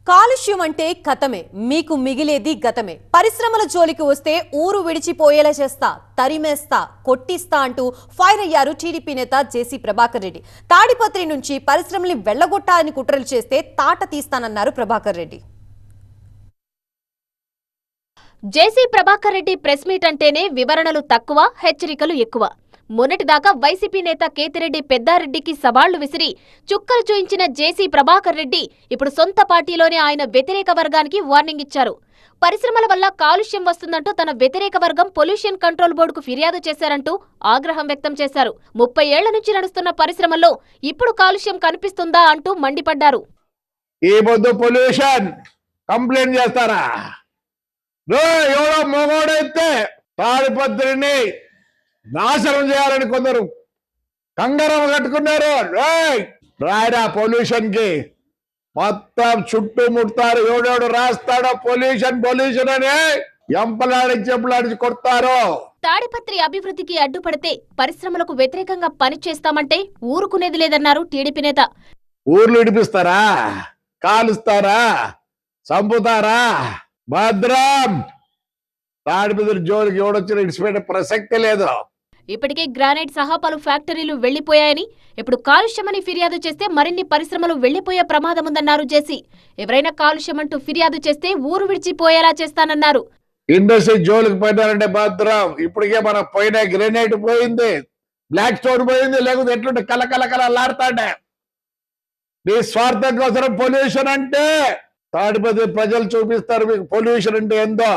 కాలుష్యం అంటే కథమే, మీకు మిగిలేది గతమే. పరిశ్రమల జోలికి వస్తే ఊరు విడిచిపోయేలా చేస్తా, తరిమేస్తా, కొట్టిస్తా అంటూ ఫైర్ అయ్యారు టీడీపీ నేత జేసీ ప్రభాకర్ రెడ్డి. తాడిపత్రి నుంచి పరిశ్రమల్ని వెళ్లగొట్టాలని కుట్రలు చేస్తే తాట తీస్తానన్నారు ప్రభాకర్ రెడ్డి. జేసీ ప్రభాకర్ రెడ్డి ప్రెస్ మీట్ అంటేనే వివరణలు తక్కువ, హెచ్చరికలు ఎక్కువ. మొన్నటిదాకా వైసీపీ నేత కేతిరెడ్డి పెద్దారెడ్డికి సవాళ్లు విసిరి చుక్కలు చూయించిన జేసీ ప్రభాకర్ రెడ్డి ఇప్పుడు సొంత పార్టీలోనే ఆయన వ్యతిరేక వర్గానికి వార్నింగ్ ఇచ్చారు. పరిశ్రమల వల్ల కాలుష్యం వస్తుందంటూ తన వ్యతిరేక వర్గం పొల్యూషన్ కంట్రోల్ బోర్డుకు ఫిర్యాదు చేశారంటూ ఆగ్రహం వ్యక్తం చేశారు. 30 ఏళ్ల నుంచి నడుస్తున్న పరిశ్రమల్లో ఇప్పుడు కాలుష్యం కనిపిస్తుందా అంటూ మండిపడ్డారు. ఈ పొద్దు పొల్యూషన్ కంప్లైంట్ చేస్తారా? ఎవడో మొగోడైతే తాడిపత్రిని నాశనం చేయాలని కొందరు కంగరం కట్టుకున్నారు. రాయరా పొల్యూషన్ కి మొత్తం చుట్టుముడతారు. ఎవడెవడు రాస్తాడో పొల్యూషన్ పొల్యూషన్ అని ఎంపలాడించి కొడతారు. తాడిపత్రి అభివృద్ధికి అడ్డుపడితే పరిశ్రమలకు వ్యతిరేకంగా పనిచేస్తామంటే ఊరుకునేది లేదన్నారు టీడీపీ నేత. ఊర్లు ఇడిపిస్తారా? కాలుస్తారా? చంపుతారా? భద్రం! తాడిపత్రి జోలికి ఎవడొచ్చిన ఇడిచిపెట్టే ప్రసక్తి లేదు. ఇప్పటికే గ్రానైట్ సహా పలు ఫ్యాక్టరీలు వెళ్లిపోయాయని, ఇప్పుడు కాలుష్యమని ఫిర్యాదు చేస్తే మరిన్ని పరిశ్రమలు వెళ్లిపోయే ప్రమాదం ఉందన్నారు జేసీ. ఎవరైనా కాలుష్యమంటూ ఫిర్యాదు చేస్తే ఊరు విడిచిపోయేలా చేస్తానన్నారు. ఇండస్ట్రీ జోలికి పోయినారంటే భద్రం. ఇప్పటికే మనకు పోయిన గ్రానైట్ పోయింది, బ్లాక్ స్టోన్ పోయింది, లేకపోతే ఎట్లుంటే కలకలకలాడతాడే. నీ స్వార్థం కోసం పొల్యూషన్ అంటే తాడిపత్రి ప్రజలు చూపిస్తారు మీకు పొల్యూషన్ అంటే ఏందో.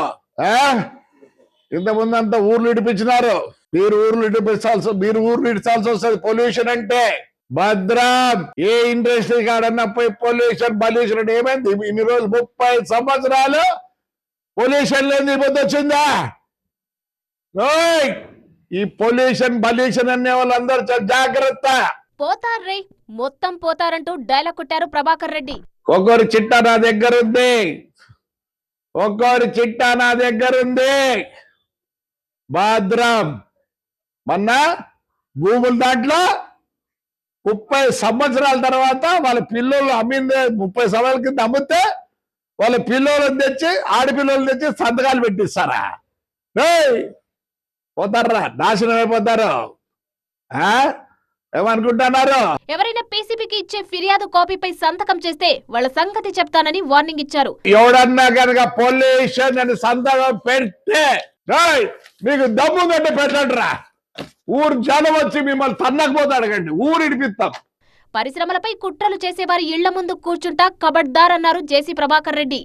ఇంతకుముందు అంతా ఊర్లు ఇడిపించినారు, మీరు ఊర్లు ఇడిచాల్సి వస్తుంది. పొల్యూషన్ అంటే భద్రం. ఏ ఇండస్ట్రీ కాడన్నా పోయి పొల్యూషన్ అంటే ఏమైంది? ఇన్ని రోజులు 30 సంవత్సరాలు పొల్యూషన్ లేని ఇబ్బంది వచ్చిందా? ఈ పొల్యూషన్ అనే వాళ్ళందరూ చాలా జాగ్రత్త. పోతార్రే, మొత్తం పోతారంటూ డైలాగ్ కొట్టారు ప్రభాకర్ రెడ్డి. ఒక్కొరి చిట్టా నా దగ్గర ఉంది, భద్రం. మొన్న భూముల దాంట్లో 30 సంవత్సరాల తర్వాత వాళ్ళ పిల్లలు అమ్మింది, 30 సంవత్సరాల కింద అమ్మితే వాళ్ళ పిల్లలను తెచ్చి ఆడపిల్లలు తెచ్చి సంతకాలు పెట్టిస్తారా? పోతారా? నాశనం అయిపోతారు. ఏమనుకుంటున్నారు? ఎవరైనా పీసీబీకి ఇచ్చే ఫిర్యాదు కాపీపై సంతకం చేస్తే వాళ్ళ సంగతి చెప్తానని వార్నింగ్ ఇచ్చారు. ఎవడన్నా కనుక పొల్యూషన్ అని సంతకం పెడితే మీకు దమ్ము గట్టి పెట్టండిరా. ఊరు జనం వచ్చి మిమ్మల్ని తన్నకపోతాడు కండి, ఊరు ఇడిపిస్తాం. పరిశ్రమలపై కుట్రలు చేసేవారి ఇళ్ల ముందు కూర్చుంటా కబడ్దార్ అన్నారు జేసీ ప్రభాకర్ రెడ్డి.